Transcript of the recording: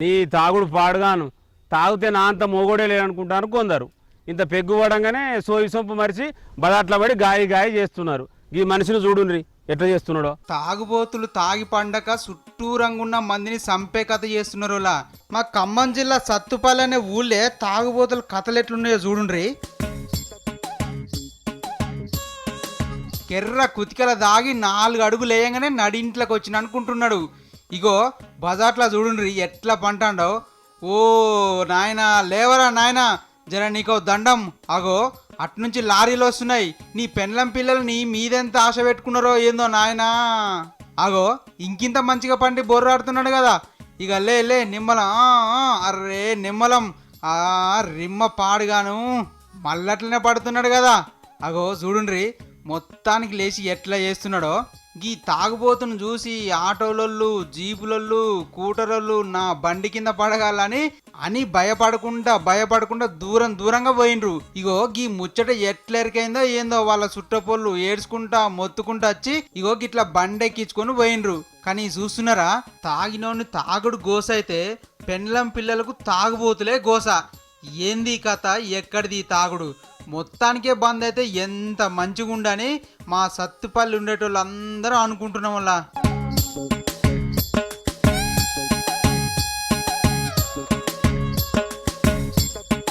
నీ తాగుడు పాడుగాను తాగితే నా అంత మొగోడే లేదనుకుంటాను కొందరు. ఇంత పెగ్గు పడంగానే సోయి సొంపు మరిచి బదాట్ల పడి గాయి చేస్తున్నారు. ఈ మనిషిని చూడుండ్రి ఎట్లా చేస్తున్నాడో. తాగుబోతులు తాగి పండక చుట్టూరంగున్న మందిని చంపే కథ చేస్తున్నారు. మా ఖమ్మం జిల్లా సత్తుపల్లి అనే ఊళ్ళే తాగుబోతుల కథలు ఎట్లున్నాయో చూడుండ్రి. కెర్ర కుతికల దాగి 4 అడుగులు వేయంగానే నడింట్లోకి వచ్చిన అనుకుంటున్నాడు. ఇగో బజార్లా చూడుండ్రి ఎట్లా పంటాడో. ఓ నాయనా లేవరా నాయనా, జర నీకో దండం. అగో అట్నుంచి లారీలు వస్తున్నాయి. నీ పెండ్లం పిల్లలు నీ మీదెంత ఆశ పెట్టుకున్నారో ఏందో నాయనా. అగో ఇంకింత మంచిగా పండి బొర్రాడుతున్నాడు కదా. ఇక లే నిమ్మలం. అర్రే నిమ్మలం రిమ్మ పాడుగాను మళ్ళట్లనే పడుతున్నాడు కదా. అగో చూడుండ్రి మొత్తానికి లేచి ఎట్లా చేస్తున్నాడో. గీ తాగుబోతును చూసి ఆటోలొళ్ళు, జీపులొళ్ళు, కూటరోళ్ళు నా బండి కింద పడగాలని అని భయపడకుండా దూరంగా పోయిండ్రు. ఇగో గీ ముచ్చట ఎట్లెరికైందో ఏందో వాళ్ళ చుట్టపోళ్ళు ఏడ్చుకుంటా మొత్తుకుంటా వచ్చి ఇగో గిట్లా బండి ఎక్కించుకొని పోయిండ్రు. కానీ చూస్తున్నారా, తాగినోని తాగుడు గోస అయితే పెండ్లం పిల్లలకు తాగుబోతులే గోస. ఏంది కథ, ఎక్కడిది తాగుడు? మొత్తానికే బంద్ అయితే ఎంత మంచిగుండని మా సత్తుపల్లి ఉండేటోళ్ళు అందరూ అనుకుంటున్నాం.